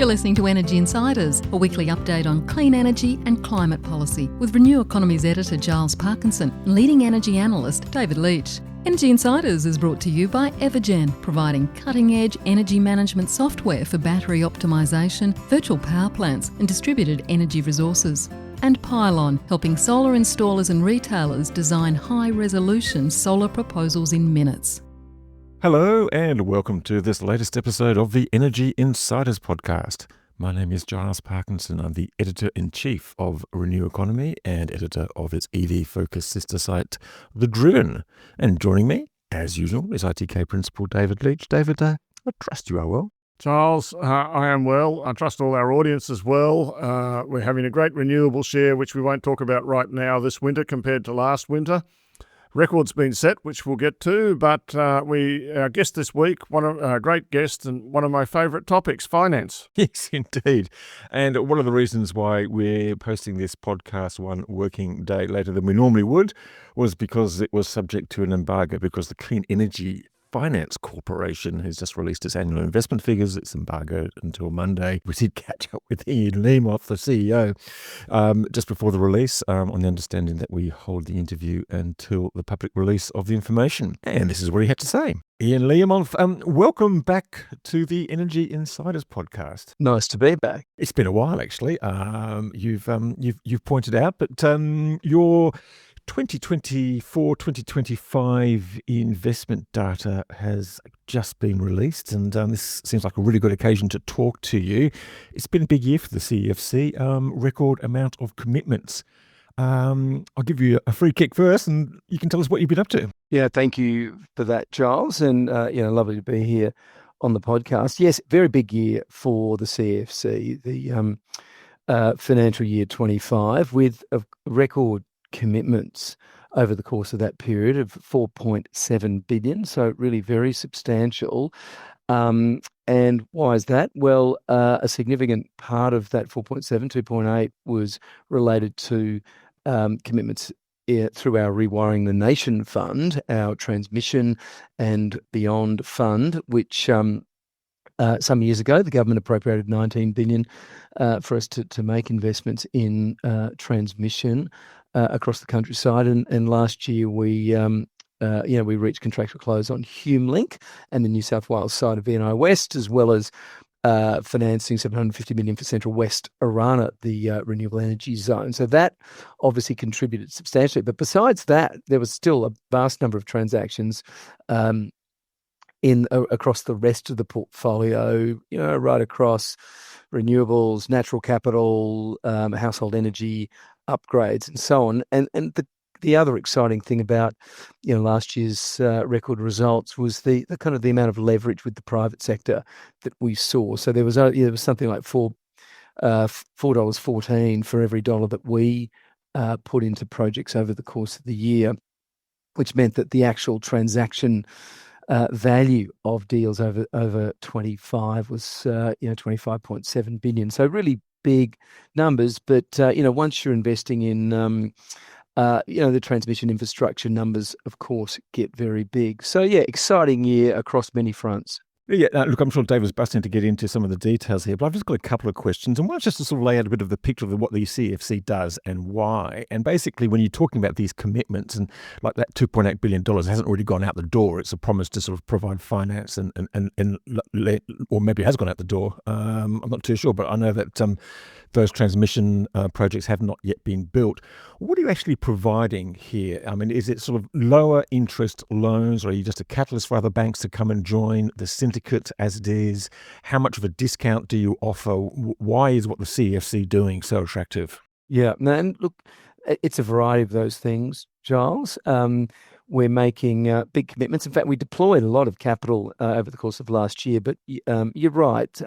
You're listening to Energy Insiders, a weekly update on clean energy and climate policy with Renew Economy's editor Giles Parkinson and leading energy analyst David Leach. Energy Insiders is brought to you by Evergen, providing cutting-edge energy management software for battery optimisation, virtual power plants and distributed energy resources. And Pylon, helping solar installers and retailers design high-resolution solar proposals in minutes. Hello and welcome to this latest episode of the Energy Insiders podcast. My name is Giles Parkinson. I'm the Editor-in-Chief of Renew Economy and editor of its EV-focused sister site, The Driven. And joining me, as usual, is ITK Principal David Leach. David, I trust you are well. Giles, I am well. I trust all our audience as well. We're having a great renewable share, which we won't talk about right now this winter compared to last winter. Record's been set, which we'll get to, but our guest this week, a great guest and one of my favourite topics, finance. Yes, indeed. And one of the reasons why we're posting this podcast one working day later than we normally would was because it was subject to an embargo, because the Clean Energy Finance Corporation has just released its annual investment figures. It's embargoed until Monday. We did catch up with Ian Learmonth, the CEO, just before the release, on the understanding that we hold the interview until the public release of the information. And this is what he had to say. Ian Learmonth, welcome back to the Energy Insiders podcast. Nice to be back. It's been a while, actually. You've pointed out, but your 2024-2025 investment data has just been released, and this seems like a really good occasion to talk to you. It's been a big year for the CEFC, record amount of commitments. I'll give you a free kick first, and you can tell us what you've been up to. Yeah, thank you for that, Giles, and lovely to be here on the podcast. Yes, very big year for the CEFC, the financial year 25, with a record commitments over the course of that period of 4.7 billion, so really very substantial. And why is that? Well, a significant part of that 4.7, 2.8 was related to commitments through our Rewiring the Nation fund, our transmission and beyond fund, which some years ago the government appropriated 19 billion for us to make investments in transmission across the countryside, and last year we reached contractual close on HumeLink and the New South Wales side of VNI West, as well as financing 750 million for Central West Arana, the renewable energy zone. So that obviously contributed substantially. But besides that, there was still a vast number of transactions across the rest of the portfolio, right across renewables, natural capital, household energy upgrades, and so on. And the other exciting thing about last year's record results was the kind of the amount of leverage with the private sector that we saw. So there was something like $4.14 for every dollar that we put into projects over the course of the year, which meant that the actual transaction value of deals over 25 was 25.7 billion. So really big numbers, but once you're investing in the transmission infrastructure, numbers of course get very big. So yeah, exciting year across many fronts. Yeah, look, I'm sure Dave was busting to get into some of the details here, but I've just got a couple of questions. And one is just to sort of lay out a bit of the picture of what the CFC does and why. And basically, when you're talking about these commitments, and like that $2.8 billion hasn't already gone out the door, it's a promise to sort of provide finance or maybe it has gone out the door. I'm not too sure, but I know that those transmission projects have not yet been built. What are you actually providing here? I mean, is it sort of lower interest loans, or are you just a catalyst for other banks to come and join the syndicate as it is? How much of a discount do you offer? Why is what the CFC doing so attractive? Yeah, and look, it's a variety of those things, Giles. We're making big commitments. In fact, we deployed a lot of capital over the course of last year, but you're right.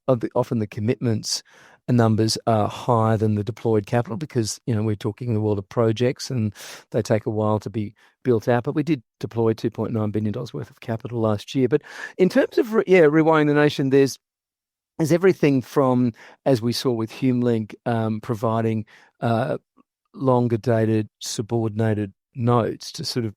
Often the commitments numbers are higher than the deployed capital because, we're talking in the world of projects and they take a while to be built out. But we did deploy $2.9 billion worth of capital last year. But in terms of, Rewiring the Nation, there's everything from, as we saw with HumeLink, providing longer dated subordinated notes to sort of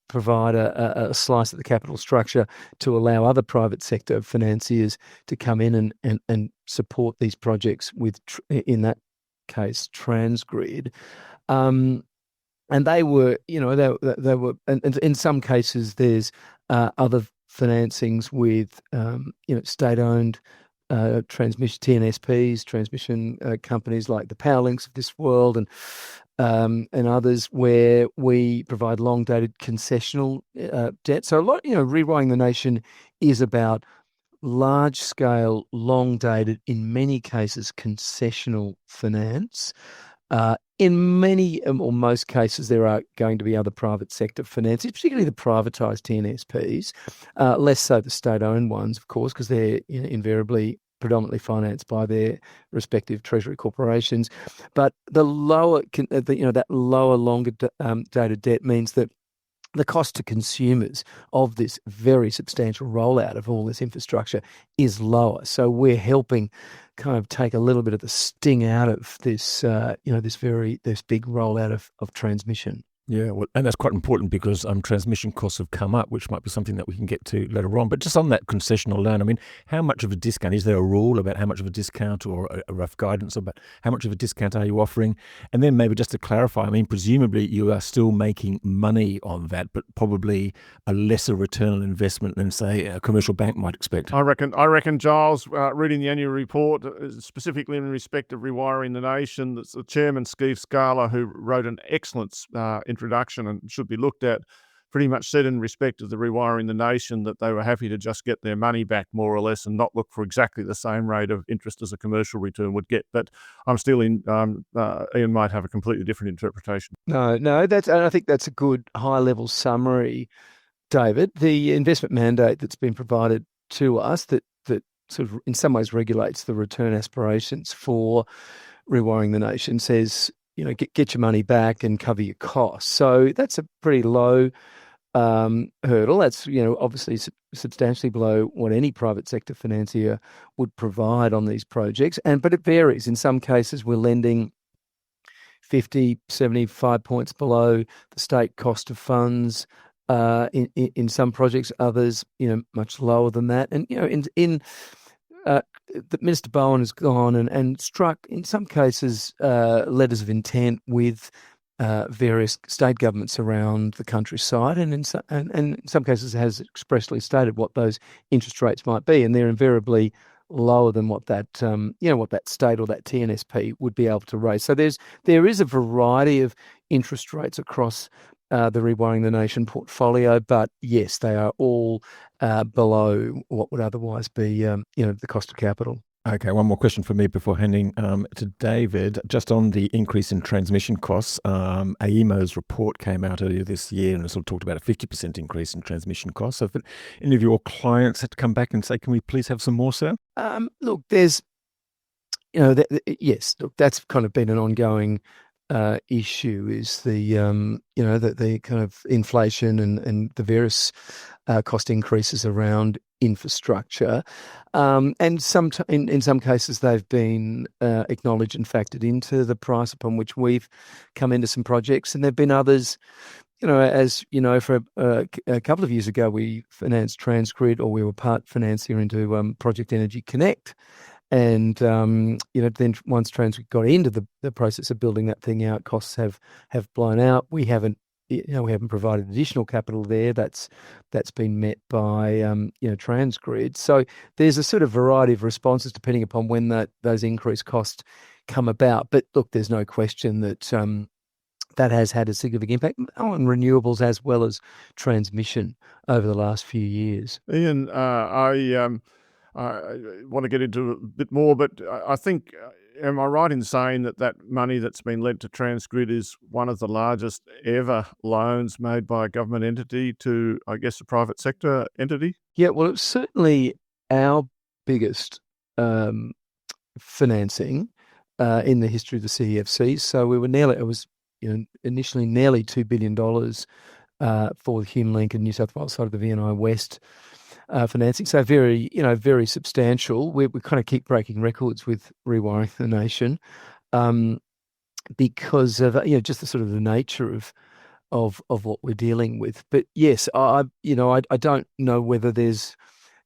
provide a slice of the capital structure to allow other private sector financiers to come in and support these projects with, in that case, Transgrid. And they were, they were, and in some cases, there's other financings with, state-owned transmission TNSPs, transmission companies like the Powerlinks of this world, and others where we provide long-dated concessional debt. So a lot, Rewiring the Nation is about large-scale, long-dated, in many cases, concessional finance. In many or most cases, there are going to be other private sector financiers, particularly the privatised TNSPs, less so the state-owned ones, of course, because they're invariably predominantly financed by their respective treasury corporations. But the lower, that lower, longer dated debt means that the cost to consumers of this very substantial rollout of all this infrastructure is lower. So we're helping kind of take a little bit of the sting out of this, this big rollout of transmission. Yeah, well, and that's quite important because transmission costs have come up, which might be something that we can get to later on. But just on that concessional loan, I mean, how much of a discount, is there a rule about how much of a discount or a rough guidance about how much of a discount are you offering? And then maybe just to clarify, I mean, presumably you are still making money on that, but probably a lesser return on investment than, say, a commercial bank might expect. I reckon, Giles, reading the annual report, specifically in respect of Rewiring the Nation, that's the chairman, Steve Scala, who wrote an excellent introduction and should be looked at, pretty much said in respect of the Rewiring the Nation that they were happy to just get their money back more or less and not look for exactly the same rate of interest as a commercial return would get. But I'm still Ian might have a completely different interpretation. No, and I think that's a good high-level summary, David. The investment mandate that's been provided to us that sort of in some ways regulates the return aspirations for Rewiring the Nation says, get your money back and cover your costs. So that's a pretty low hurdle. That's, obviously substantially below what any private sector financier would provide on these projects. But it varies. In some cases, we're lending 50, 75 points below the state cost of funds. In some projects, others, much lower than that. And, Minister Bowen has gone and struck, in some cases, letters of intent with various state governments around the countryside, and in some cases has expressly stated what those interest rates might be, and they're invariably lower than what that what that state or that TNSP would be able to raise. So there is a variety of interest rates across the Rewiring the Nation portfolio, but yes, they are all below what would otherwise be the cost of capital. Okay, one more question for me before handing to David. Just on the increase in transmission costs, AEMO's report came out earlier this year and it sort of talked about a 50% increase in transmission costs. So if any of your clients had to come back and say, can we please have some more, sir? Look, there's, yes, look, that's kind of been an ongoing issue, is the the kind of inflation and the various cost increases around infrastructure, and in some cases they've been acknowledged and factored into the price upon which we've come into some projects, and there've been others. As you know, for a couple of years ago, we financed Transgrid, or we were part financier into Project Energy Connect. And, then once Transgrid got into the process of building that thing out, costs have blown out. We haven't provided additional capital there. That's been met by, Transgrid. So there's a sort of variety of responses depending upon when those increased costs come about. But look, there's no question that that has had a significant impact on renewables as well as transmission over the last few years. Ian, I want to get into a bit more, but I think, am I right in saying that money that's been lent to Transgrid is one of the largest ever loans made by a government entity to, I guess, a private sector entity? Yeah, well, it's certainly our biggest financing in the history of the CEFC. So it was initially nearly $2 billion for the HumeLink and New South Wales side of the VNI West financing. So very substantial. We kind of keep breaking records with Rewiring the Nation because of just the sort of the nature of what we're dealing with. But yes, I don't know whether there's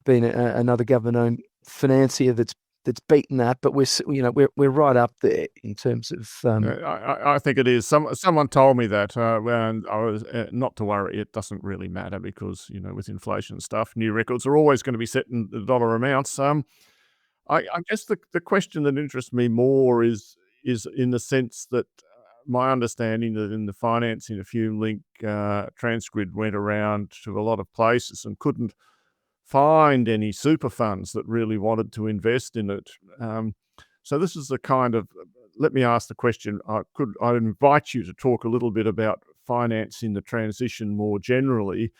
been another government-owned financier that's beaten that, but we're right up there in terms of. I think it is. Someone told me that, and I was not to worry. It doesn't really matter because with inflation and stuff, new records are always going to be set in the dollar amounts. I guess the question that interests me more is in the sense that my understanding that in the financing of FumeLink, Transgrid went around to a lot of places and couldn't find any super funds that really wanted to invest in it. So this is the kind of, let me ask the question, I'd invite you to talk a little bit about financing the transition more generally.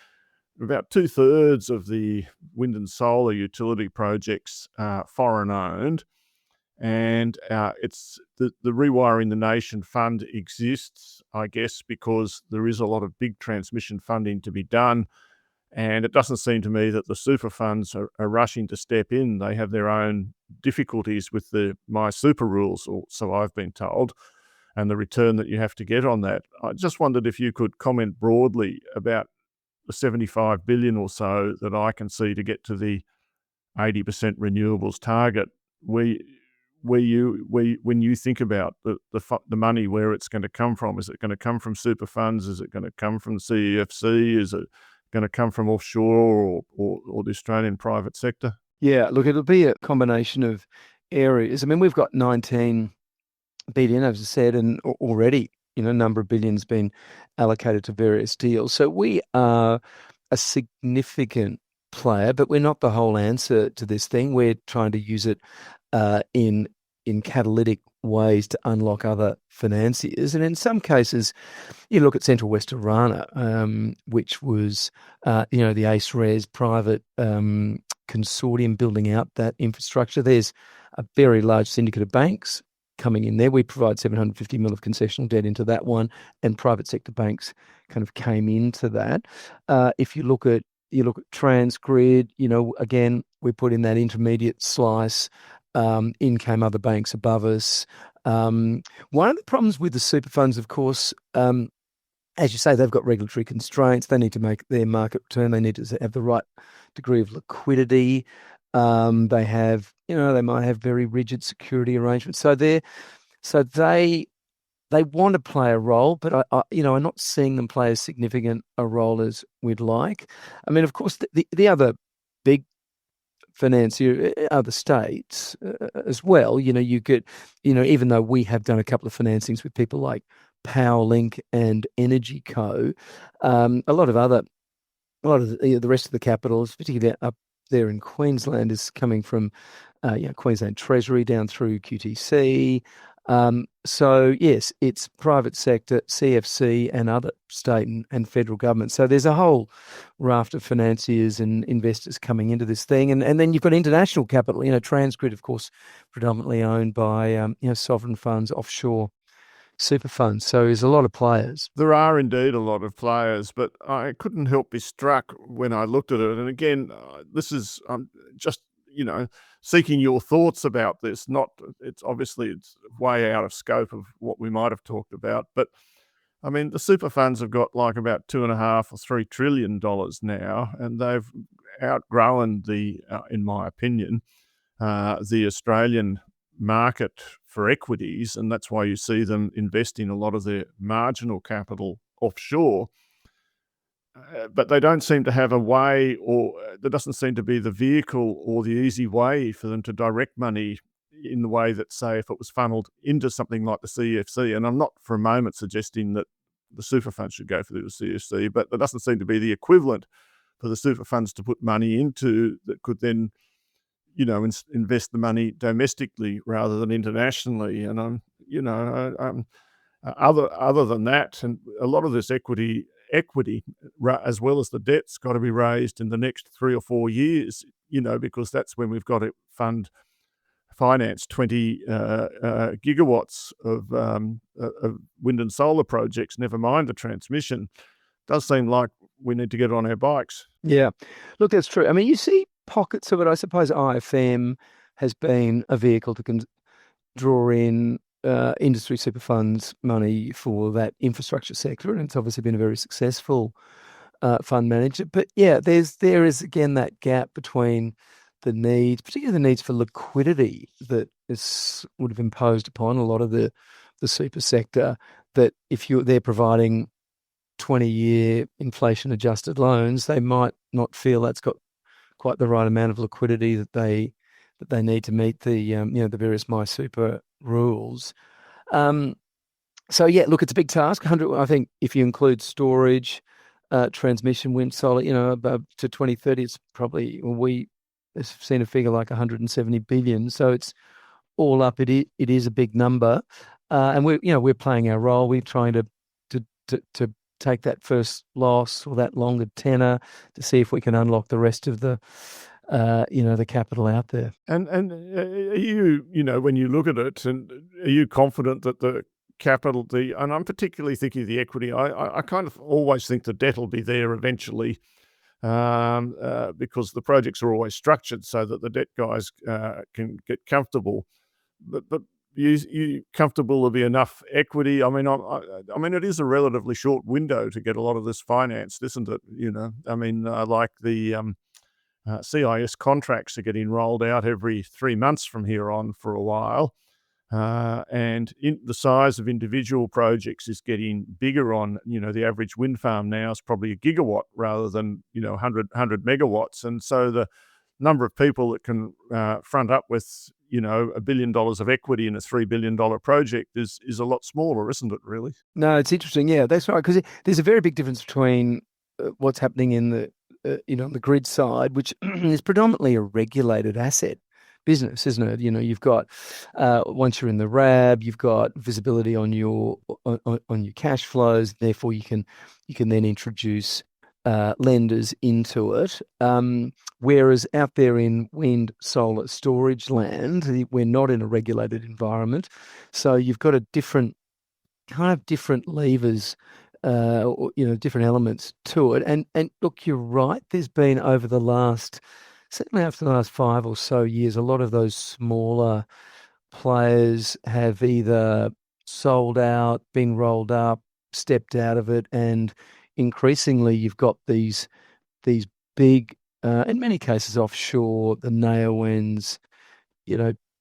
About 2/3 of the wind and solar utility projects are foreign owned, and it's the Rewiring the Nation Fund exists, I guess, because there is a lot of big transmission funding to be done. And it doesn't seem to me that the super funds are rushing to step in. They have their own difficulties with the My Super rules, or so I've been told, and the return that you have to get on that. I just wondered if you could comment broadly about the 75 billion or so that I can see to get to the 80% renewables target. When you think about the money, where it's going to come from, is it going to come from super funds? Is it going to come from CEFC? Is it going to come from offshore or the Australian private sector? Yeah, look, it'll be a combination of areas. I mean, we've got 19 billion, as I said, and already, a number of billions been allocated to various deals. So we are a significant player, but we're not the whole answer to this thing. We're trying to use it in catalytic ways to unlock other financiers. And in some cases, you look at Central West Orana, which was, the ACE-RES private consortium building out that infrastructure. There's a very large syndicate of banks coming in there. We provide 750 million of concessional debt into that one, and private sector banks kind of came into that. If you look at Transgrid, again, we put in that intermediate slice. In came other banks above us. One of the problems with the super funds, of course, as you say, they've got regulatory constraints. They need to make their market return. They need to have the right degree of liquidity. They have, they might have very rigid security arrangements. So they want to play a role, but I'm not seeing them play as significant a role as we'd like. I mean, of course, the other big financier are the states as well. You get, even though we have done a couple of financings with people like Powerlink and Energy Co, a lot of the rest of the capitals, particularly up there in Queensland, is coming from Queensland Treasury down through QTC. So yes, it's private sector, CFC, and other state and federal government. So there's a whole raft of financiers and investors coming into this thing, and then you've got international capital. Transgrid, of course, predominantly owned by sovereign funds, offshore super funds. So there's a lot of players. There are indeed a lot of players, but I couldn't help be struck when I looked at it. And again, this is just seeking your thoughts about this. It's way out of scope of what we might have talked about. But I mean, the super funds have got like about $2.5 or $3 trillion now, and they've outgrown in my opinion, the Australian market for equities, and that's why you see them investing a lot of their marginal capital offshore. But they don't seem to have a way, or there doesn't seem to be the vehicle or the easy way for them to direct money in the way that, say, if it was funneled into something like the CFC. And I'm not for a moment suggesting that the super funds should go through the CFC, but there doesn't seem to be the equivalent for the super funds to put money into that could then, invest the money domestically rather than internationally. And other than that, and a lot of this equity as well as the debt's got to be raised in the next 3 or 4 years, because that's when we've got to finance 20 gigawatts of wind and solar projects, never mind the transmission. Does seem like we need to get on our bikes. Yeah, look, that's true. I mean, you see pockets of it. I suppose IFM has been a vehicle to draw in industry super funds money for that infrastructure sector, and it's obviously been a very successful fund manager. But yeah, there is again that gap between the needs, particularly the needs for liquidity that would have imposed upon a lot of the super sector. That if they're providing 20-year inflation adjusted loans, they might not feel that's got quite the right amount of liquidity that they need to meet the the various MySuper rules. So yeah, look, it's a big task. 100, I think, if you include storage, transmission, wind, solar, above to 2030, it's probably we've seen a figure like 170 billion. So it's all up. It is a big number, and we're playing our role. We're trying to take that first loss or that longer tenor to see if we can unlock the rest of the the capital out there. And are you, when you look at it, and are you confident that the capital, and I'm particularly thinking of the equity, I kind of always think the debt will be there eventually, because the projects are always structured so that the debt guys can get comfortable. But you comfortable there'll be enough equity? I mean, it is a relatively short window to get a lot of this financed, isn't it? Like the CIS contracts are getting rolled out every 3 months from here on for a while. And the size of individual projects is getting bigger on, the average wind farm now is probably a gigawatt rather than, 100 megawatts. And so the number of people that can front up with, $1 billion of equity in a $3 billion project is a lot smaller, isn't it, really? No, it's interesting. Yeah, that's right. Because there's a very big difference between what's happening in the, on the grid side, which is predominantly a regulated asset business, isn't it? You've got once you're in the RAB, you've got visibility on your cash flows. Therefore, you can then introduce lenders into it. Whereas out there in wind, solar, storage land, we're not in a regulated environment, so you've got a different levers, different elements to it. And look, you're right. There's been certainly after the last 5 or so years, a lot of those smaller players have either sold out, been rolled up, stepped out of it, and increasingly you've got these big, in many cases offshore, the Neowens,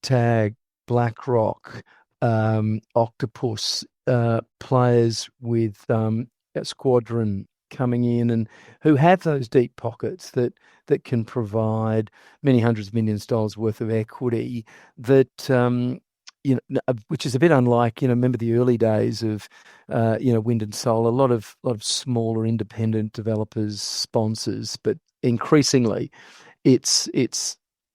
TAG, BlackRock, Octopus, players with Squadron coming in, and who have those deep pockets that can provide many hundreds of millions of dollars worth of equity that which is a bit unlike, remember the early days of wind and solar, a lot of smaller independent developers, sponsors, but increasingly it's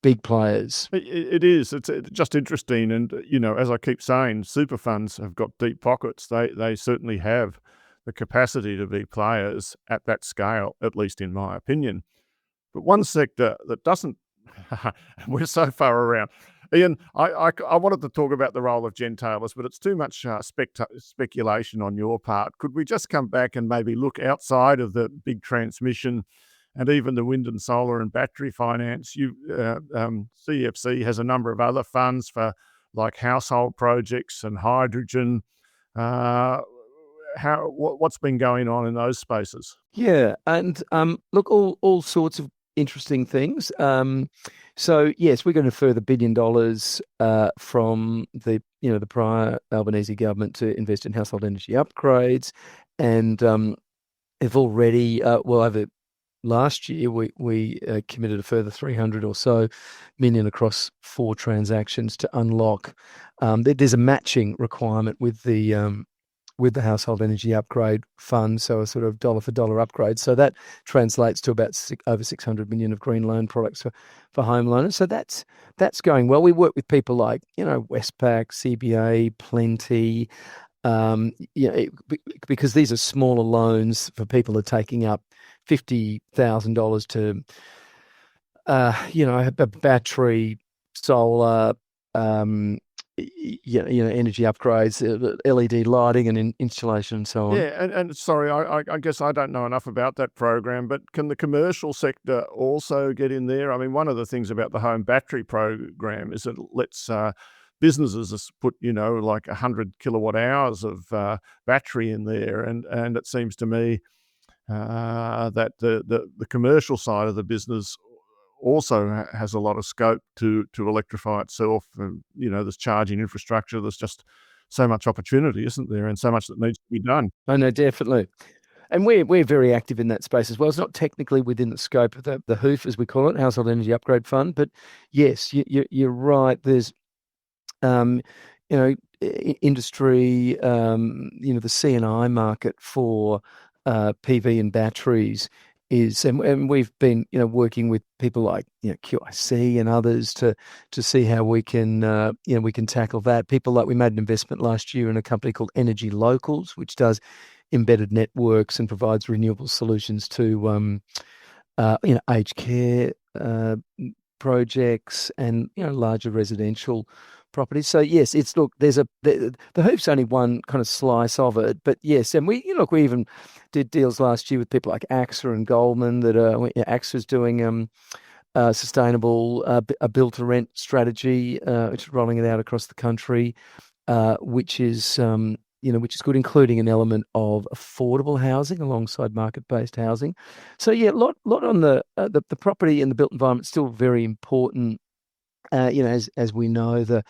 big players. It is. It's just interesting, and as I keep saying, super funds have got deep pockets. They certainly have the capacity to be players at that scale, at least in my opinion. But one sector that doesn't, we're so far around. Ian, I wanted to talk about the role of gentailers, but it's too much speculation on your part. Could we just come back and maybe look outside of the big transmission and even the wind and solar and battery finance? CFC has a number of other funds for like household projects and hydrogen. What's been going on in those spaces? Yeah, and look, all sorts of interesting things. So yes, we're going to further $1 billion from the the prior Albanese government to invest in household energy upgrades, and have already over last year we committed a further 300 or so million across 4 transactions to unlock. There's a matching requirement with the household energy upgrade fund, so a sort of dollar for dollar upgrade. So that translates to about over 600 million of green loan products for home loaners. So that's going well. We work with people like Westpac, CBA, Plenty, because these are smaller loans for people who are taking up $50,000 to a battery, solar, energy upgrades, LED lighting and installation and so on. Yeah, and sorry, I guess I don't know enough about that program, but can the commercial sector also get in there? I mean, one of the things about the home battery program is it lets businesses have put, like 100 kilowatt hours of battery in there. And it seems to me that the commercial side of the business also has a lot of scope to electrify itself. And, there's charging infrastructure. There's just so much opportunity, isn't there? And so much that needs to be done. I know, definitely. And we're very active in that space as well. It's not technically within the scope of the HOOF, as we call it, Household Energy Upgrade Fund. But yes, you're right. There's, industry, the C&I market for PV and batteries is, and we've been, working with people like, QIC and others to see how we can, we can tackle that. People like, we made an investment last year in a company called Energy Locals, which does embedded networks and provides renewable solutions to, aged care projects and, larger residential properties. So yes, the HOOF's only one kind of slice of it, but yes, and we even did deals last year with people like AXA and Goldman that AXA's doing sustainable a build to rent strategy, which is rolling it out across the country, which is which is good, including an element of affordable housing alongside market-based housing. So yeah, lot on the property and the built environment still very important. As we know, the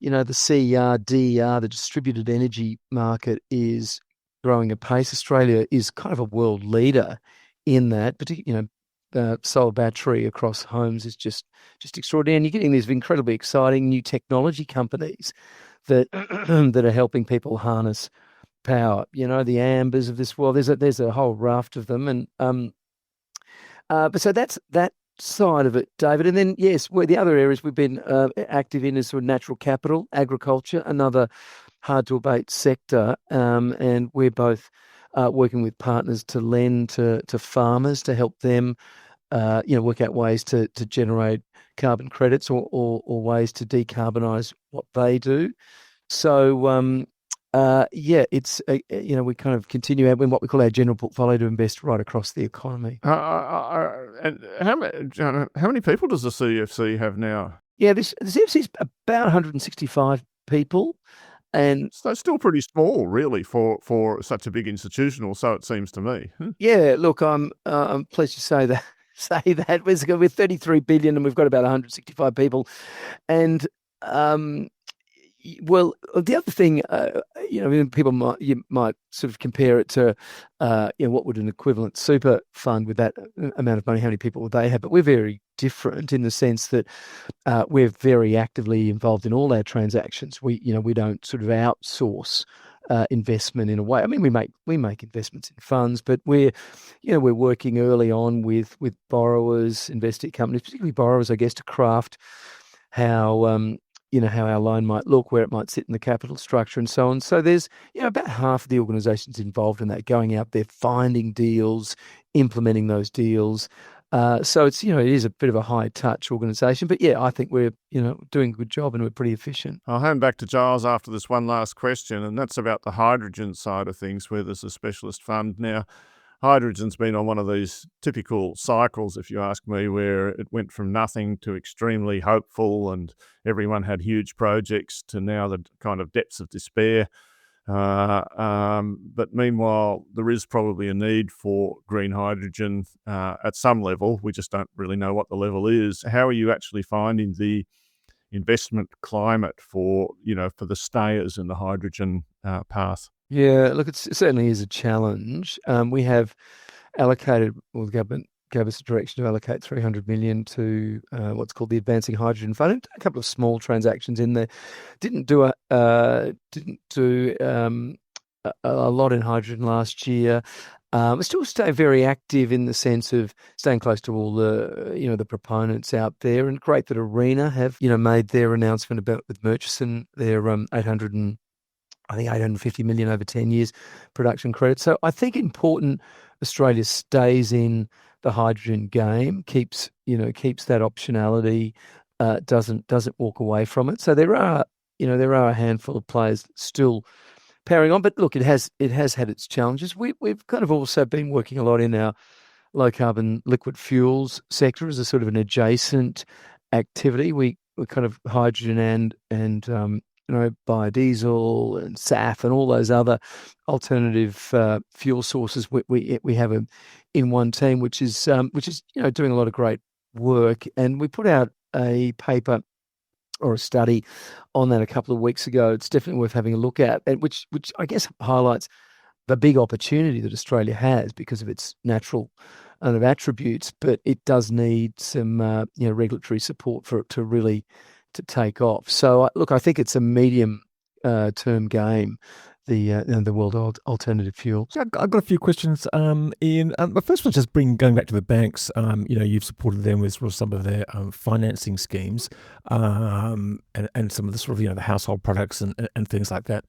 CER, DER, the distributed energy market is growing apace. Australia is kind of a world leader in that, particularly, solar battery across homes is just extraordinary. And you're getting these incredibly exciting new technology companies that that are helping people harness power. The Ambers of this world. There's a whole raft of them, and but so that's that side of it, David. And then yes, the other areas we've been active in is sort of natural capital, agriculture, another hard to abate sector, and we're both working with partners to lend to farmers to help them work out ways to generate carbon credits or ways to decarbonise what they do. So it's we kind of continue in what we call our general portfolio to invest right across the economy. And how many people does the CFC have now? Yeah, the CFC is about 165 people. And so it's still pretty small, really, for such a big institution, or so it seems to me. Yeah, look, I'm pleased to say that. We're 33 billion and we've got about 165 people. And well, the other thing, people might sort of compare it to, what would an equivalent super fund with that amount of money, how many people would they have? But we're very different in the sense that we're very actively involved in all our transactions. We don't sort of outsource investment in a way. I mean, we make investments in funds, but we're working early on with borrowers, investee companies, particularly borrowers, I guess, to craft how how our loan might look, where it might sit in the capital structure and so on. So there's, about half of the organisations involved in that, going out there, finding deals, implementing those deals. So it's, it is a bit of a high touch organisation, but yeah, I think we're, doing a good job and we're pretty efficient. I'll hand back to Giles after this one last question, and that's about the hydrogen side of things, where there's a specialist fund. Now, hydrogen's been on one of these typical cycles, if you ask me, where it went from nothing to extremely hopeful and everyone had huge projects to now the kind of depths of despair. But meanwhile, there is probably a need for green hydrogen at some level. We just don't really know what the level is. How are you actually finding the investment climate for the stayers in the hydrogen path? Yeah, look, it certainly is a challenge. We have allocated, the government gave us a direction to allocate 300 million to what's called the Advancing Hydrogen Fund. A couple of small transactions in there. Didn't do a lot in hydrogen last year. We still stay very active in the sense of staying close to all the the proponents out there, and great that Arena have made their announcement about with Murchison their 850 million over 10 years production credit. So I think important Australia stays in the hydrogen game, keeps that optionality, doesn't walk away from it. So there are a handful of players still powering on, but look, it has had its challenges. We've kind of also been working a lot in our low carbon liquid fuels sector as a sort of an adjacent activity. We kind of hydrogen and biodiesel and SAF and all those other alternative fuel sources we have in one team, which is doing a lot of great work. And we put out a paper or a study on that a couple of weeks ago. It's definitely worth having a look at, and which I guess highlights the big opportunity that Australia has because of its natural kind of attributes, but it does need some regulatory support for it to really to take off. So look, I think it's a medium term game, the world alternative fuels. Yeah, I've got a few questions. Ian, my first one's just going back to the banks. You've supported them with sort of some of their financing schemes, and some of the sort of the household products and things like that.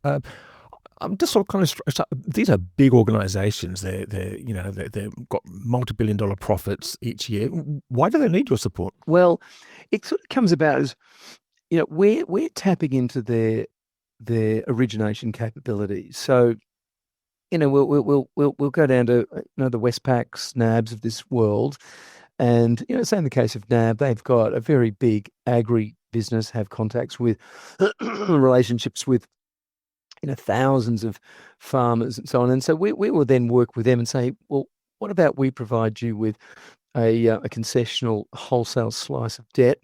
I'm just sort of kind of these are big organisations. They've got multi-billion-dollar profits each year. Why do they need your support? Well, it sort of comes about as we're tapping into their origination capabilities. So we'll go down to the Westpacs, NABs of this world, and say in the case of NAB, they've got a very big agri business, have contacts with relationships with thousands of farmers and so on. And so we will then work with them and say, well, what about we provide you with a concessional wholesale slice of debt?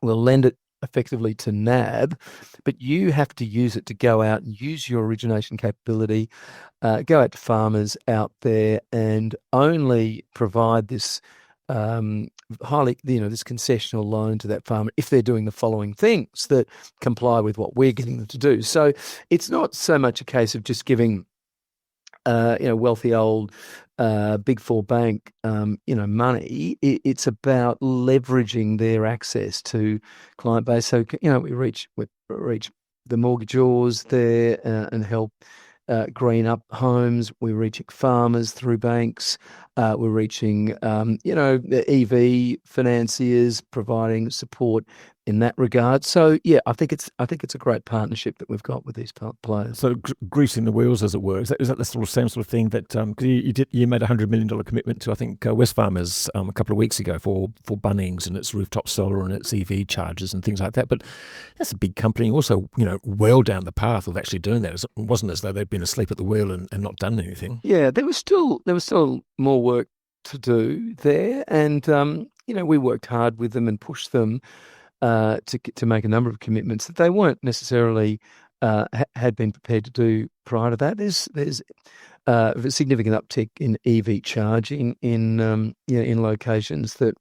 We'll lend it effectively to NAB, but you have to use it to go out and use your origination capability, go out to farmers out there and only provide this this concessional loan to that farmer if they're doing the following things that comply with what we're getting them to do. So it's not so much a case of just giving wealthy old Big Four bank money. It's about leveraging their access to client base. So we reach the mortgagors there and help green up homes. We're reaching farmers through banks. We're reaching the EV financiers, providing support in that regard. So yeah, I think it's a great partnership that we've got with these players. So greasing the wheels, as it were, is that the sort of same sort of thing that you made $100 million commitment to, I think, Wesfarmers a couple of weeks ago for Bunnings and its rooftop solar and its EV chargers and things like that. But that's a big company, also well down the path of actually doing that. It wasn't as though they'd been asleep at the wheel and not done anything. Yeah, there was still more work to do there, and we worked hard with them and pushed them to make a number of commitments that they weren't necessarily had been prepared to do prior to that. There's a significant uptick in EV charging in locations that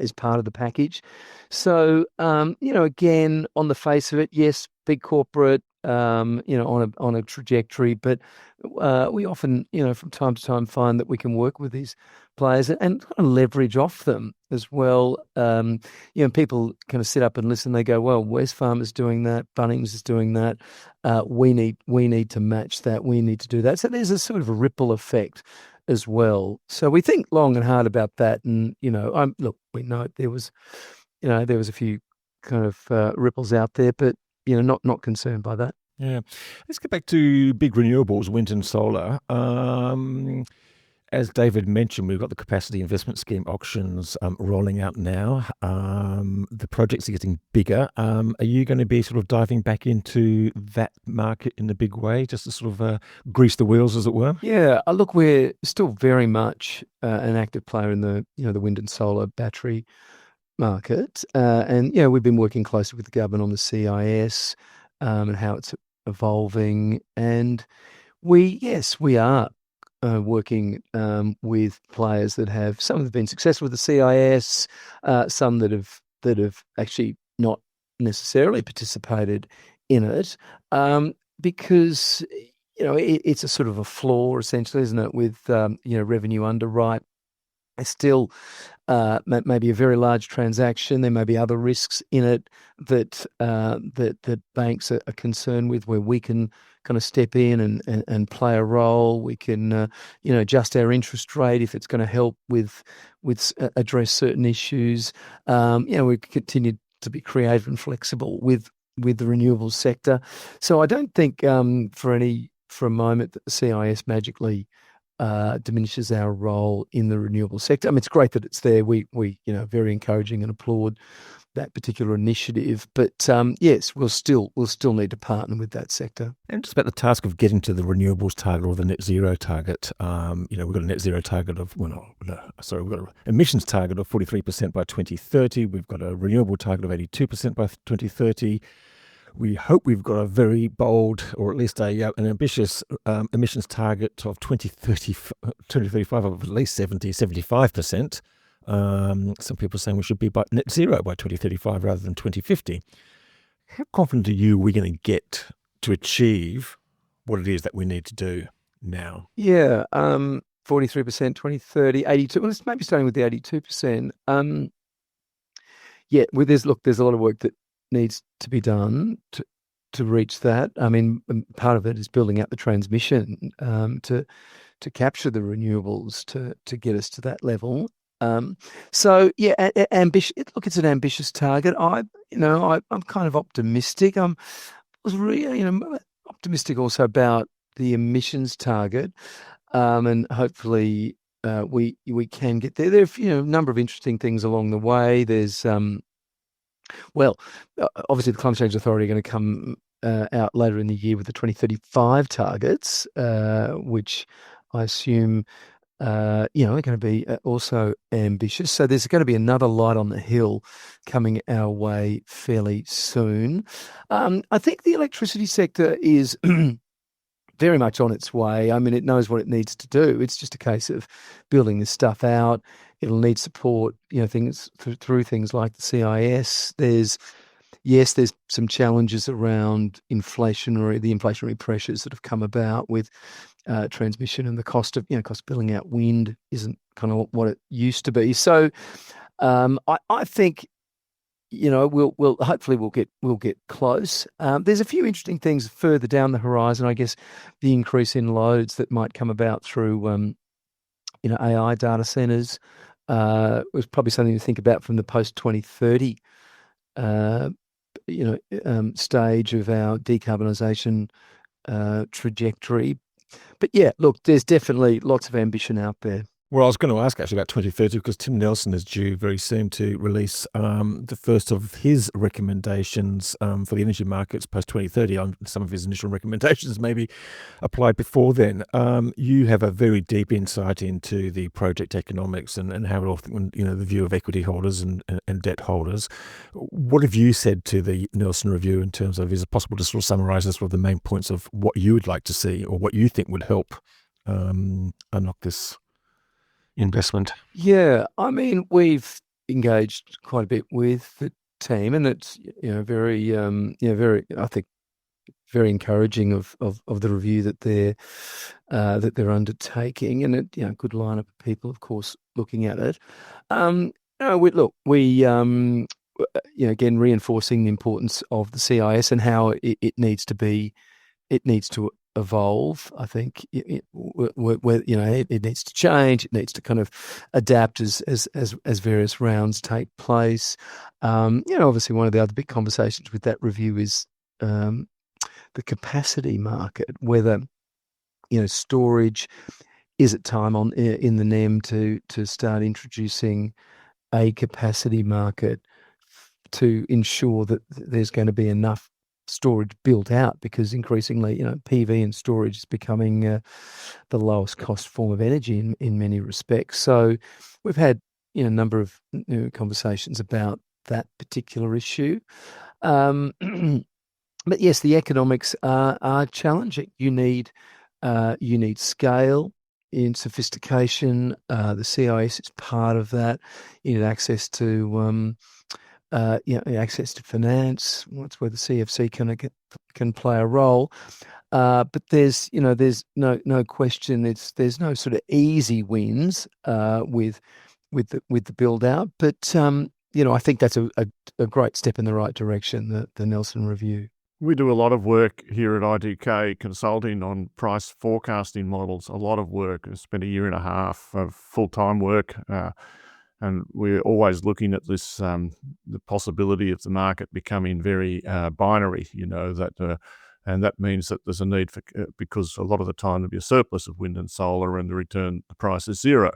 is part of the package. So again, on the face of it, yes, big corporate, on a trajectory, but we often, from time to time, find that we can work with these players and kind of leverage off them as well. People kind of sit up and listen. They go, "Well, Wesfarmers doing that, Bunnings is doing that. We need to match that. We need to do that." So there's a sort of a ripple effect as well. So we think long and hard about that. And we know there was a few kind of ripples out there, but not concerned by that. Yeah. Let's get back to big renewables, wind and solar. As David mentioned, we've got the capacity investment scheme auctions rolling out now. The projects are getting bigger. Are you going to be sort of diving back into that market in a big way, just to sort of grease the wheels, as it were? Yeah, look, we're still very much an active player in the the wind and solar battery market, and we've been working closely with the government on the CIS and how it's evolving, and we are working with players that have some have been successful with the CIS, some that have actually not necessarily participated in it, because it's a sort of a flaw essentially, isn't it? With revenue underwrite. It's still maybe a very large transaction. There may be other risks in it that banks are concerned with, where we can kind of step in and play a role. We can adjust our interest rate if it's going to help with address certain issues. We continue to be creative and flexible with the renewables sector. So I don't think for a moment that the CIS magically diminishes our role in the renewable sector. I mean, it's great that it's there. We very encouraging and applaud that particular initiative. But yes, we'll still need to partner with that sector. And just about the task of getting to the renewables target or the net zero target. We've got a net zero target of we've got an emissions target of 43% by 2030. We've got a renewable target of 82% by 2030. We hope we've got a very bold, or at least an ambitious emissions target of 2035 of at least 75%. Some people are saying we should be by net zero by 2035 rather than 2050. How confident are you we're going to get to achieve what it is that we need to do now? Yeah, 43%, 2030, 82. Well, let's maybe starting with the 82%. There's a lot of work that needs to be done to reach that. I mean, part of it is building out the transmission to capture the renewables to get us to that level. Ambition. Look, it's an ambitious target. I'm kind of optimistic. I was really, optimistic also about the emissions target, and hopefully we can get there. There are a number of interesting things along the way. There's obviously the Climate Change Authority are going to come out later in the year with the 2035 targets, which I assume are going to be also ambitious. So there's going to be another light on the hill coming our way fairly soon. I think the electricity sector is very much on its way. I mean, it knows what it needs to do. It's just a case of building this stuff out. It'll need support, things through things like the CIS. There's some challenges around the inflationary pressures that have come about with transmission, and the cost of building out wind isn't kind of what it used to be. So I think we'll hopefully we'll get close. There's a few interesting things further down the horizon. I guess the increase in loads that might come about through AI data centers was probably something to think about from the post 2030 stage of our decarbonisation trajectory. But yeah, look, there's definitely lots of ambition out there. Well, I was going to ask actually about 2030 because Tim Nelson is due very soon to release the first of his recommendations for the energy markets post 2030. Some of his initial recommendations maybe applied before then. You have a very deep insight into the project economics and how it all, the view of equity holders and debt holders. What have you said to the Nelson Review in terms of, is it possible to sort of summarise the main points of what you would like to see or what you think would help unlock this investment? Yeah, I mean, we've engaged quite a bit with the team, and it's very I think very encouraging of the review that they're undertaking, and it good lineup of people, of course, looking at it. We again reinforcing the importance of the CIS and how it needs to evolve. I think it needs to change. It needs to kind of adapt as various rounds take place. Obviously, one of the other big conversations with that review is the capacity market. Whether storage, is it time in the NEM to start introducing a capacity market to ensure that there's going to be enough storage built out, because increasingly, PV and storage is becoming the lowest cost form of energy in many respects. So we've had a number of conversations about that particular issue. But yes, the economics are challenging. You need scale in sophistication. The CIS is part of that. You need access to access to finance. That's where the CFC can play a role. But there's no question. There's no sort of easy wins with the build out. But I think that's a great step in the right direction. The Nelson Review. We do a lot of work here at ITK Consulting on price forecasting models. A lot of work. I spent a year and a half of full-time work. And we're always looking at this, the possibility of the market becoming very binary, that And that means that there's a need for, because a lot of the time there'll be a surplus of wind and solar, and the price is zero.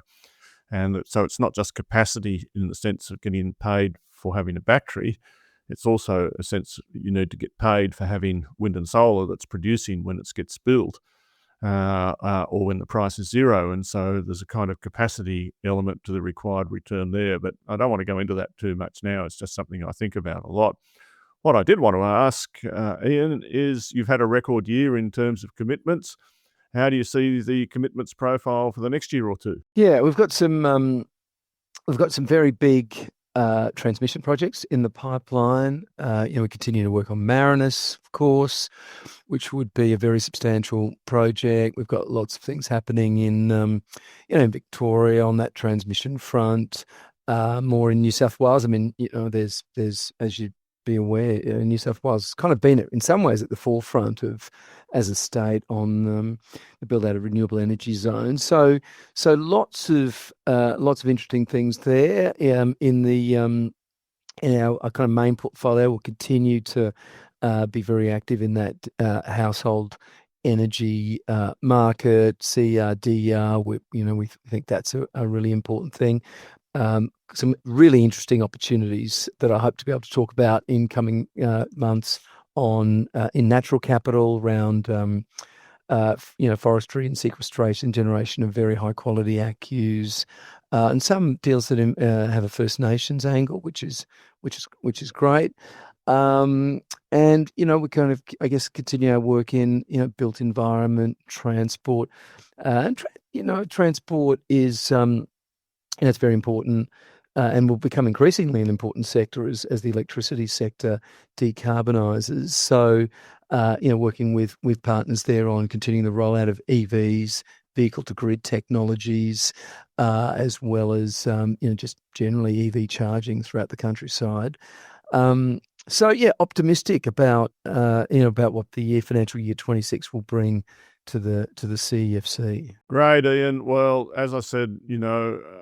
And so it's not just capacity in the sense of getting paid for having a battery. It's also a sense you need to get paid for having wind and solar that's producing when it gets built, or when the price is zero. And so there's a kind of capacity element to the required return there. But I don't want to go into that too much now. It's just something I think about a lot. What I did want to ask, Ian, is you've had a record year in terms of commitments. How do you see the commitments profile for the next year or two? Yeah, we've got some very big transmission projects in the pipeline. We continue to work on Marinus, of course, which would be a very substantial project. We've got lots of things happening in Victoria on that transmission front. More in New South Wales. I mean, there's as you be aware, New South Wales has kind of been, in some ways, at the forefront of, as a state, on the build out of renewable energy zones. So lots of interesting things there. In our kind of main portfolio, we'll continue to be very active in that household energy market, CRDR. We think that's a really important thing. Some really interesting opportunities that I hope to be able to talk about in coming months in natural capital around forestry and sequestration, generation of very high quality ACCUs, and some deals that have a First Nations angle, which is great. And we kind of, I guess, continue our work in built environment, transport, and transport is it's very important. And will become increasingly an important sector as the electricity sector decarbonises. So, working with partners there on continuing the rollout of EVs, vehicle-to-grid technologies, as well as just generally EV charging throughout the countryside. Optimistic about what the financial year 26 will bring to the CEFC. Great, Ian. Well, as I said,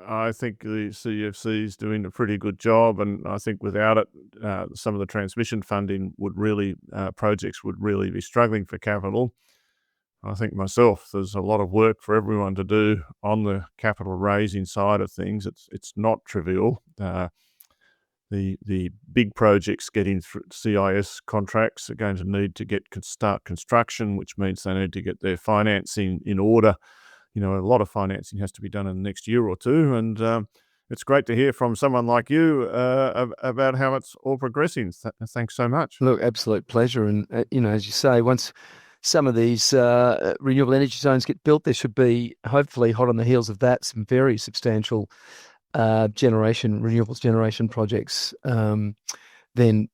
I think the CEFC is doing a pretty good job, and I think without it, some of the transmission funding projects would really be struggling for capital. I think myself, there's a lot of work for everyone to do on the capital raising side of things. It's not trivial. The big projects getting through CIS contracts are going to need to start construction, which means they need to get their financing in order. A lot of financing has to be done in the next year or two, and it's great to hear from someone like you about how it's all progressing. Thanks so much. Look, absolute pleasure. And, as you say, once some of these renewable energy zones get built, there should be, hopefully, hot on the heels of that, some very substantial renewables generation projects, then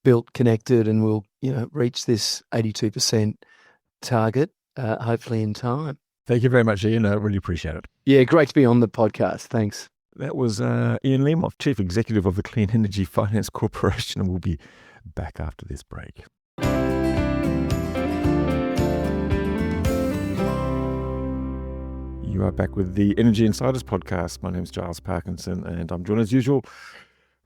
built, connected, and we'll reach this 82% target hopefully in time. Thank you very much, Ian. I really appreciate it. Yeah, great to be on the podcast. Thanks. That was Ian Learmonth, Chief Executive of the Clean Energy Finance Corporation, and we'll be back after this break. You are back with the Energy Insiders podcast. My name is Giles Parkinson, and I'm joined as usual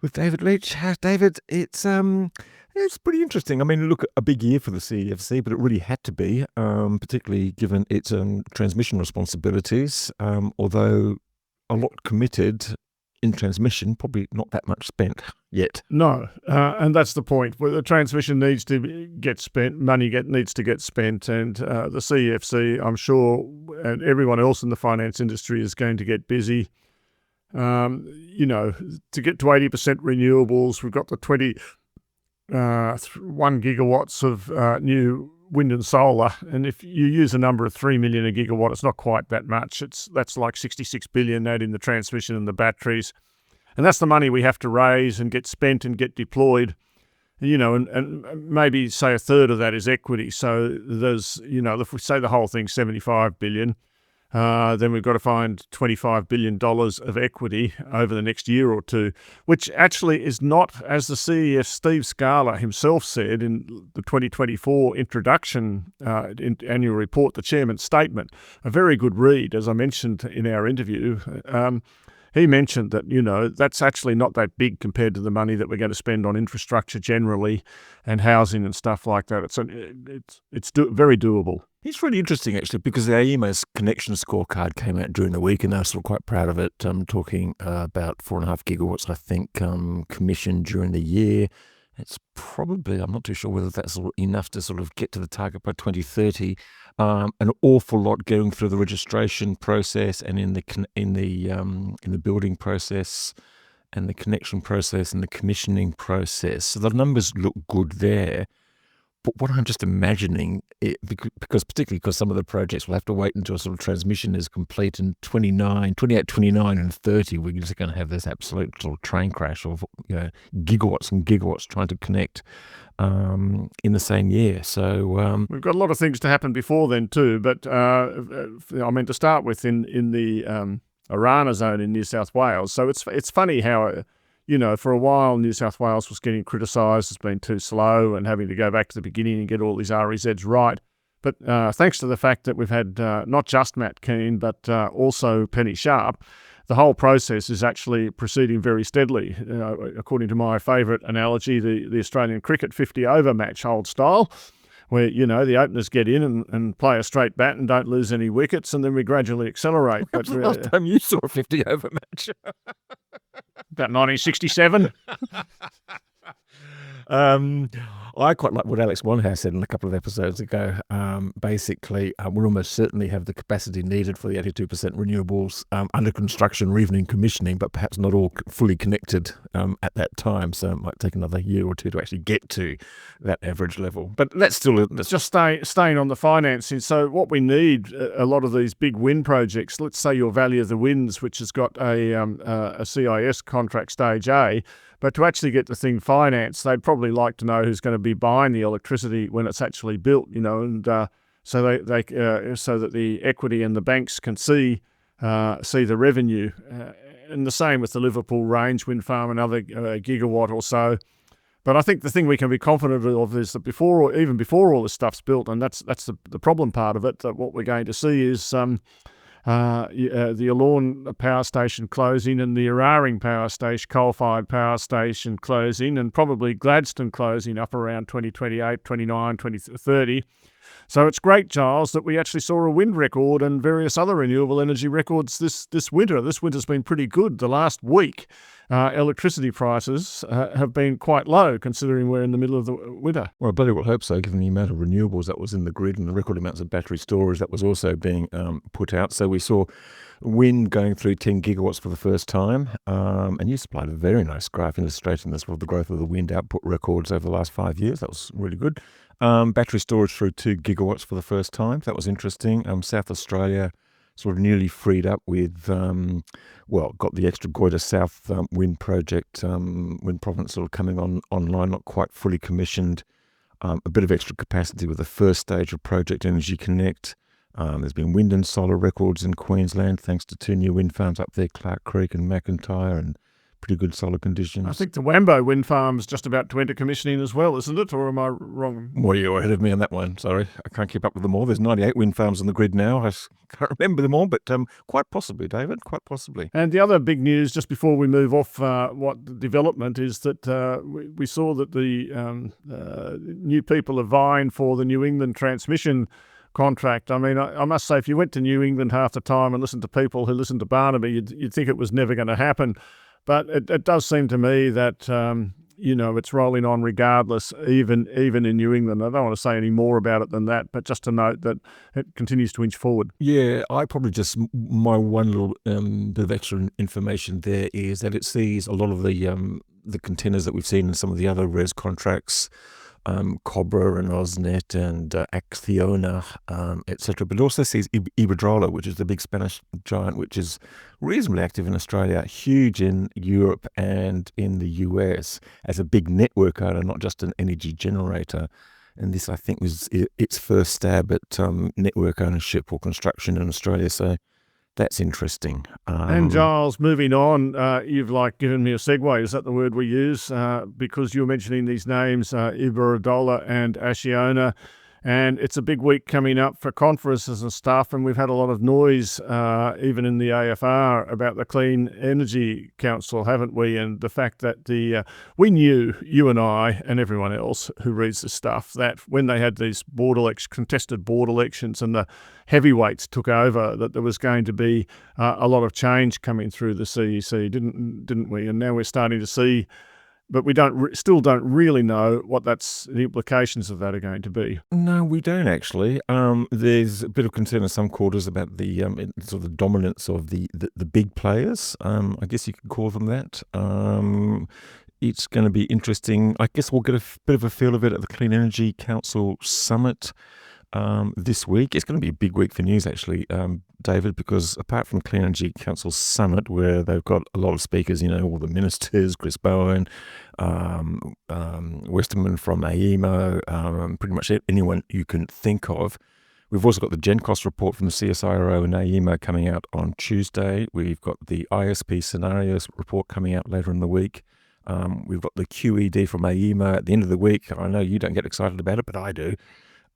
with David Leach. David, it's pretty interesting. I mean, look, a big year for the CEFC, but it really had to be, particularly given its transmission responsibilities. Although a lot committed in transmission, probably not that much spent yet. No, and that's the point. Where the transmission needs to get spent, money needs to get spent, and the CEFC, I'm sure, and everyone else in the finance industry is going to get busy. To get to 80% renewables, we've got the 1 gigawatts of new wind and solar, and if you use a number of 3 million a gigawatt, it's not quite that much. That's like 66 billion add in the transmission and the batteries, and that's the money we have to raise and get spent and get deployed. And maybe say a third of that is equity. So there's, if we say the whole thing's 75 billion, then we've got to find $25 billion of equity over the next year or two, which actually is not, as the CEO Steve Scala himself said in the 2024 introduction annual report, the chairman's statement, a very good read, as I mentioned in our interview. he mentioned that, that's actually not that big compared to the money that we're going to spend on infrastructure generally and housing and stuff like that. It's very doable. It's really interesting, actually, because the AEMO's connection scorecard came out during the week, and they're sort of quite proud of it, talking about 4.5 gigawatts, I think, commissioned during the year. It's probably, I'm not too sure whether that's enough to sort of get to the target by 2030. An awful lot going through the registration process and in the building process and the connection process and the commissioning process. So the numbers look good there. But what I'm just imagining, because particularly because some of the projects will have to wait until sort of transmission is complete in 28, 29 and 30, we're just going to have this absolute sort of train crash of gigawatts and gigawatts trying to connect in the same year. So we've got a lot of things to happen before then too. But to start with in the Arana zone in New South Wales. So it's funny how. For a while, New South Wales was getting criticised as being too slow and having to go back to the beginning and get all these REZs right. But thanks to the fact that we've had not just Matt Keane, but also Penny Sharp, the whole process is actually proceeding very steadily. According to my favourite analogy, the Australian cricket 50-over match old style, where, the openers get in and play a straight bat and don't lose any wickets, and then we gradually accelerate. When was the last time you saw a 50-over match? About 1967. I quite like what Alex Wanhouse said in a couple of episodes ago. Basically, we'll almost certainly have the capacity needed for the 82% renewables under construction or even in commissioning, but perhaps not all fully connected at that time. So it might take another year or two to actually get to that average level. But let's just staying on the financing. So what we need, a lot of these big wind projects, let's say your Valley of the Winds, which has got a CIS contract stage A, but to actually get the thing financed, they'd probably like to know who's going to be buying the electricity when it's actually built, and so that the equity and the banks can see the revenue. And the same with the Liverpool Range wind farm, another gigawatt or so. But I think the thing we can be confident of is that even before all this stuff's built, and that's the problem part of it, that what we're going to see is the Alorn power station closing and the Eraring power station, coal-fired power station closing, and probably Gladstone closing up around 2028, 29, 2030. So it's great, Giles, that we actually saw a wind record and various other renewable energy records this winter. This winter's been pretty good. The last week, electricity prices have been quite low, considering we're in the middle of the winter. Well, I bloody well hope so, given the amount of renewables that was in the grid and the record amounts of battery storage that was also being put out. So we saw wind going through 10 gigawatts for the first time. And you supplied a very nice graph illustrating this with the growth of the wind output records over the last 5 years. That was really good. Battery storage through 2 gigawatts for the first time. That was interesting. South Australia sort of nearly freed up with, got the extra Goyder South wind project, wind province sort of coming online, not quite fully commissioned. A bit of extra capacity with the first stage of Project Energy Connect. There's been wind and solar records in Queensland, thanks to 2 new wind farms up there, Clark Creek and McIntyre, and pretty good solar conditions. I think the Wambo wind farm's just about to enter commissioning as well, isn't it? Or am I wrong? Well, you're ahead of me on that one. Sorry, I can't keep up with them all. There's 98 wind farms on the grid now. I can't remember them all, but quite possibly, David, quite possibly. And the other big news, just before we move off what development, is that we saw that the new people are vying for the New England transmission contract. I mean, I must say, if you went to New England half the time and listened to people who listened to Barnaby, you'd think it was never going to happen. But it does seem to me that, it's rolling on regardless, even in New England. I don't want to say any more about it than that, but just to note that it continues to inch forward. Yeah, I probably just, my one little bit of extra information there is that it sees a lot of the contenders that we've seen in some of the other RES contracts, Cobra and Osnet and Acciona, etc. But it also sees Iberdrola, which is the big Spanish giant, which is reasonably active in Australia, huge in Europe and in the US, as a big network owner, not just an energy generator. And this, I think, was its first stab at network ownership or construction in Australia. So that's interesting. And Giles, moving on, you've given me a segue. Is that the word we use? Because you were mentioning these names, Iberdrola and Acciona, And it's a big week coming up for conferences and stuff, and we've had a lot of noise, even in the AFR, about the Clean Energy Council, haven't we? And the fact that we knew, you and I and everyone else who reads the stuff, that when they had these contested board elections and the heavyweights took over, that there was going to be a lot of change coming through the CEC, didn't we? And now we're starting to see. But we still don't really know what the implications of that are going to be. No, we don't actually. There's a bit of concern in some quarters about the sort of the dominance of the big players. I guess you could call them that. It's going to be interesting. I guess we'll get a bit of a feel of it at the Clean Energy Council Summit this week. It's going to be a big week for news, actually, David, because apart from the Clean Energy Council Summit, where they've got a lot of speakers, all the ministers, Chris Bowen, Westerman from AEMO, pretty much anyone you can think of. We've also got the GenCost report from the CSIRO and AEMO coming out on Tuesday. We've got the ISP scenarios report coming out later in the week. We've got the QED from AEMO at the end of the week. I know you don't get excited about it, but I do.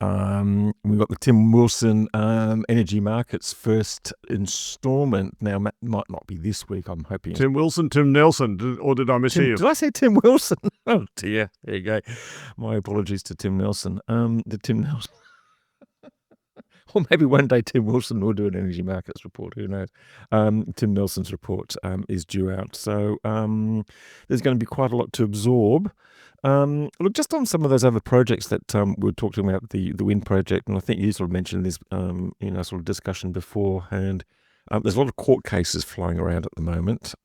We've got the Tim Wilson Energy Markets first instalment. Now, might not be this week, I'm hoping. Tim Wilson, Tim Nelson, or did I mishear? Did I say Tim Wilson? Oh, dear. There you go. My apologies to Tim Nelson. The Tim Nelson. Or maybe one day Tim Wilson will do an energy markets report. Who knows? Tim Nelson's report is due out. So there's going to be quite a lot to absorb. Look, just on some of those other projects that we were talking about, the wind project, and I think you sort of mentioned this, sort of discussion beforehand. There's a lot of court cases flying around at the moment.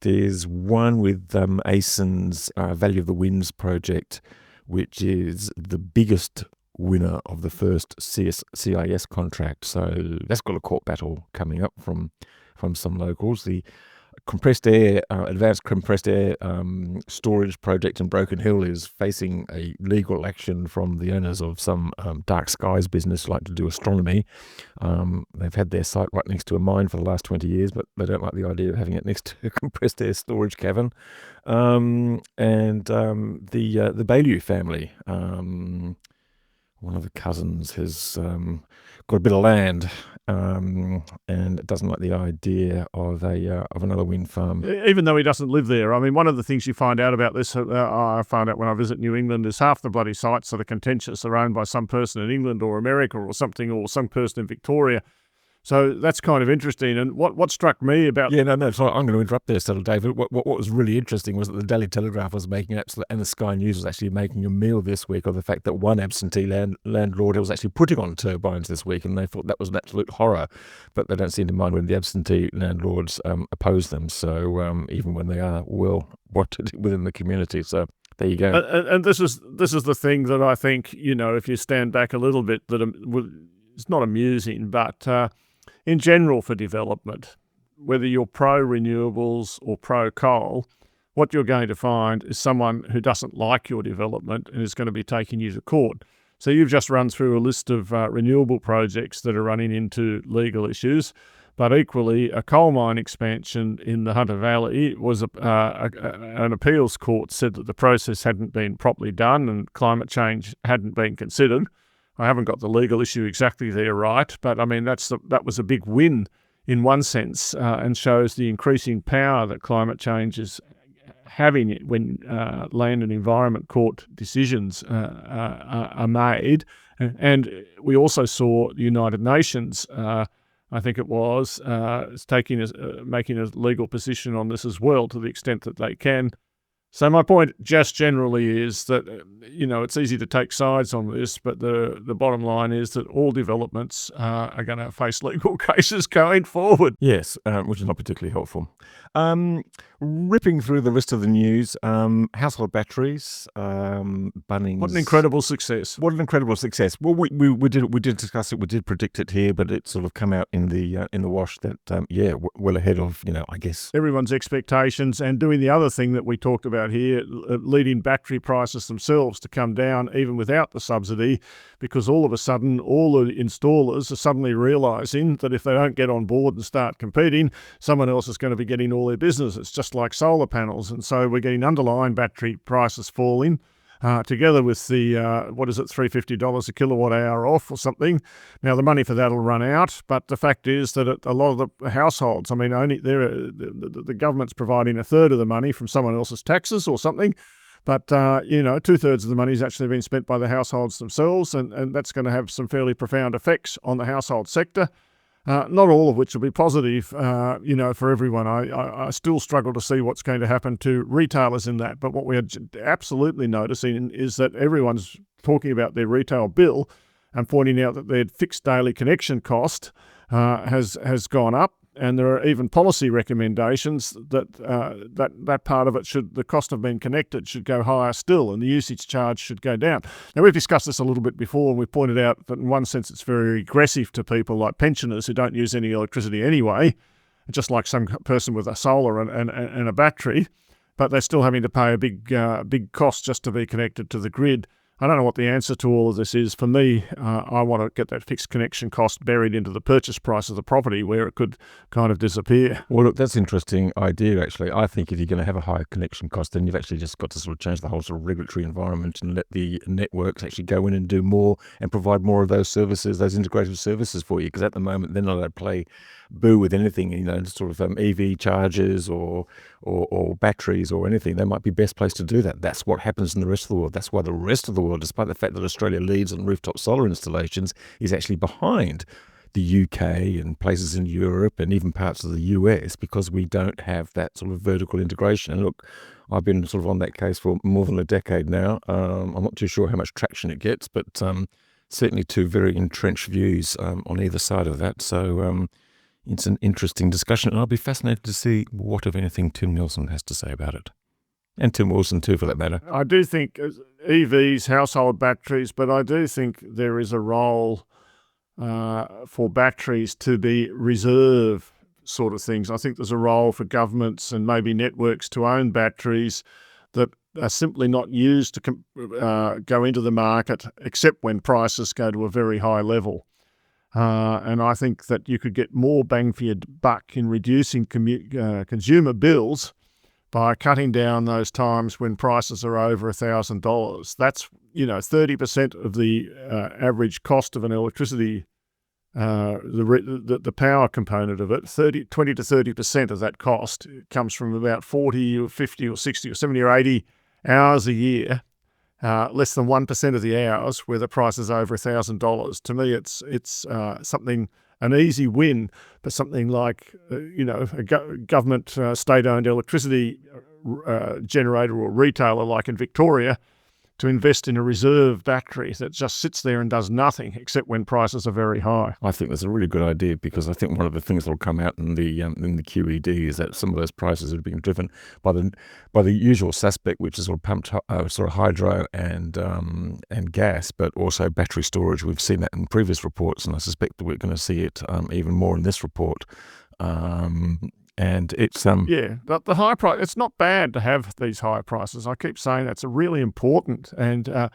There's one with ACEN's Value of the Winds project, which is the biggest winner of the first CIS contract. So that's got a court battle coming up from some locals. The compressed air, advanced compressed air storage project in Broken Hill is facing a legal action from the owners of some dark skies business like to do astronomy. They've had their site right next to a mine for the last 20 years, but they don't like the idea of having it next to a compressed air storage cavern. And the Baillieu family, one of the cousins has got a bit of land and doesn't like the idea of another wind farm. Even though he doesn't live there. I mean, one of the things you find out about this, I found out when I visit New England, is half the bloody sites that are contentious are owned by some person in England or America or something, or some person in Victoria. So that's kind of interesting. And what struck me about... Yeah, no, sorry, I'm going to interrupt there, Settle David. What was really interesting was that the Daily Telegraph was making and the Sky News was actually making a meal this week of the fact that one absentee landlord was actually putting on turbines this week, and they thought that was an absolute horror. But they don't seem to mind when the absentee landlords oppose them. So even when they are well wanted within the community. So there you go. And this is the thing that I think, if you stand back a little bit, that it's not amusing, but... in general, for development, whether you're pro-renewables or pro-coal, what you're going to find is someone who doesn't like your development and is going to be taking you to court. So you've just run through a list of renewable projects that are running into legal issues, but equally a coal mine expansion in the Hunter Valley was an appeals court said that the process hadn't been properly done and climate change hadn't been considered. I haven't got the legal issue exactly there right, but I mean that was a big win in one sense, and shows the increasing power that climate change is having when land and environment court decisions are made. And we also saw the United Nations, I think it was, making a legal position on this as well, to the extent that they can. So my point just generally is that, it's easy to take sides on this, but the bottom line is that all developments are going to face legal cases going forward. Yes, which is not particularly helpful. Ripping through the rest of the news, household batteries, Bunnings. What an incredible success. What an incredible success. Well, we did discuss it, we did predict it here, but it's sort of come out in the wash that, well ahead of, I guess, everyone's expectations, and doing the other thing that we talked about here, leading battery prices themselves to come down even without the subsidy, because all of a sudden all the installers are suddenly realising that if they don't get on board and start competing, someone else is going to be getting all their business. It's just like solar panels, and so we're getting underlying battery prices falling. together with the, $350 a kilowatt hour off or something. Now, the money for that will run out, but the fact is that a lot of the households, the government's providing a third of the money from someone else's taxes or something, but, 2/3 of the money has actually been spent by the households themselves, and that's going to have some fairly profound effects on the household sector. Not all of which will be positive, for everyone. I still struggle to see what's going to happen to retailers in that. But what we are absolutely noticing is that everyone's talking about their retail bill and pointing out that their fixed daily connection cost has gone up. And there are even policy recommendations that that part of it the cost of being connected should go higher still, and the usage charge should go down. Now, we've discussed this a little bit before, and we pointed out that in one sense it's very regressive to people like pensioners who don't use any electricity anyway, just like some person with a solar and a battery, but they're still having to pay a big cost just to be connected to the grid. I don't know what the answer to all of this is. For me, I want to get that fixed connection cost buried into the purchase price of the property where it could kind of disappear. Well, look, that's an interesting idea, actually. I think if you're going to have a higher connection cost, then you've actually just got to sort of change the whole sort of regulatory environment and let the networks actually go in and do more and provide more of those services, those integrated services for you. Because at the moment, they're not allowed to play boo with anything, sort of EV chargers or batteries or anything. They might be best placed to do that. That's what happens in the rest of the world. That's why the rest of the world, despite the fact that Australia leads on rooftop solar installations, is actually behind the UK and places in Europe and even parts of the US, because we don't have that sort of vertical integration. And look, I've been sort of on that case for more than a decade now. I'm not too sure how much traction it gets, but certainly two very entrenched views on either side of that. So it's an interesting discussion, and I'll be fascinated to see what, if anything, Tim Nelson has to say about it. And Tim Wilson too, for that matter. I do think EVs, household batteries, but I do think there is a role for batteries to be reserve sort of things. I think there's a role for governments and maybe networks to own batteries that are simply not used to go into the market except when prices go to a very high level. And I think that you could get more bang for your buck in reducing consumer bills by cutting down those times when prices are over $1,000. That's 30% of the average cost of an electricity, the power component of it. 20 to 30% of that cost comes from about 40 or 50 or 60 or 70 or 80 hours a year. Less than 1% of the hours where the price is over $1,000. To me, it's something, an easy win, but something like a government state-owned electricity generator or retailer like in Victoria to invest in a reserve battery that just sits there and does nothing except when prices are very high. I think that's a really good idea, because I think one of the things that will come out in the QED is that some of those prices are being driven by the usual suspect, which is sort of pumped sort of hydro and gas, but also battery storage. We've seen that in previous reports, and I suspect that we're going to see it even more in this report. And it's the high price. It's not bad to have these high prices. I keep saying that's really important, and I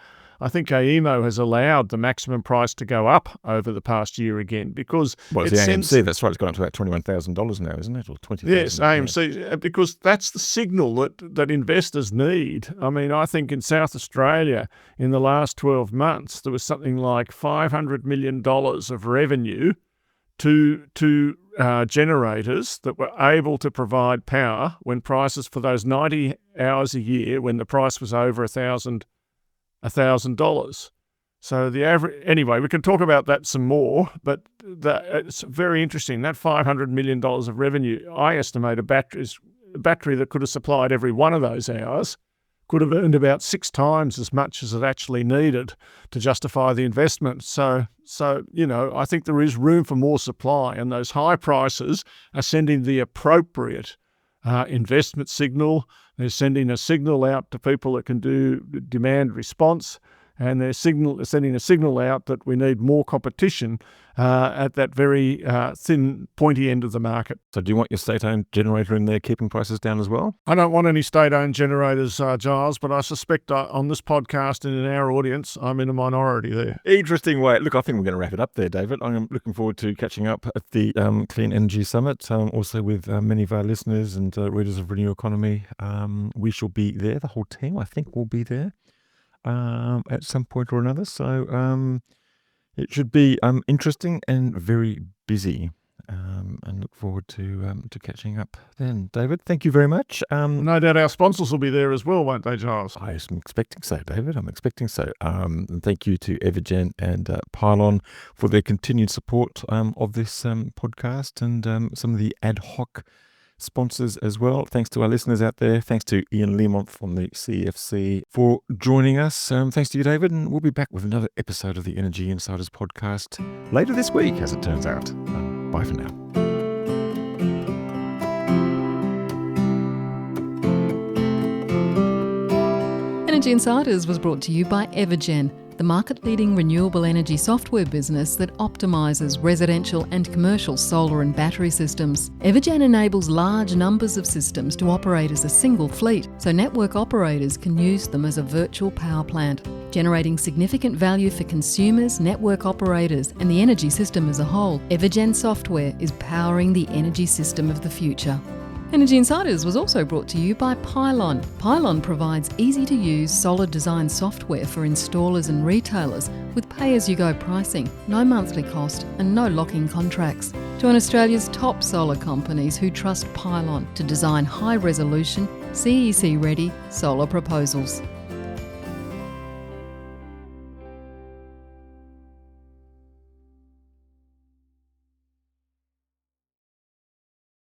think AEMO has allowed the maximum price to go up over the past year again, because it's the AMC. That's right. It's gone up to about $21,000 now, isn't it, or $20,000? Yes, AMC, because that's the signal that investors need. I mean, I think in South Australia in the last 12 months there was something like $500 million of revenue to generators that were able to provide power when prices for those 90 hours a year, when the price was over $1,000. So the average, anyway, we can talk about that some more, but it's very interesting. That $500 million of revenue, I estimate a battery that could have supplied every one of those hours could have earned about 6 times as much as it actually needed to justify the investment. So I think there is room for more supply, and those high prices are sending the appropriate investment signal. They're sending a signal out to people that can do demand response, and they're sending a signal out that we need more competition at that very thin, pointy end of the market. So do you want your state-owned generator in there keeping prices down as well? I don't want any state-owned generators, Giles, but I suspect on this podcast and in our audience, I'm in a minority there. Interesting way. Look, I think we're going to wrap it up there, David. I'm looking forward to catching up at the Clean Energy Summit, also with many of our listeners and readers of Renew Economy. We shall be there. The whole team, I think, will be there. at some point or another. So it should be interesting and very busy. And look forward to catching up then. David, thank you very much. No doubt our sponsors will be there as well, won't they, Giles? I'm expecting so, David. I'm expecting so. And thank you to Evergen and Pylon for their continued support of this podcast and some of the ad hoc sponsors as well. Thanks to our listeners out there. Thanks to Ian Learmonth from the CFC for joining us. Thanks to you, David. And we'll be back with another episode of the Energy Insiders podcast later this week, as it turns out. Bye for now. Energy Insiders was brought to you by Evergen, the market-leading renewable energy software business that optimises residential and commercial solar and battery systems. Evergen enables large numbers of systems to operate as a single fleet, so network operators can use them as a virtual power plant, generating significant value for consumers, network operators, and the energy system as a whole. Evergen software is powering the energy system of the future. Energy Insiders was also brought to you by Pylon. Pylon provides easy-to-use solar design software for installers and retailers with pay-as-you-go pricing, no monthly cost and no lock-in contracts. Join Australia's top solar companies who trust Pylon to design high-resolution, CEC-ready solar proposals.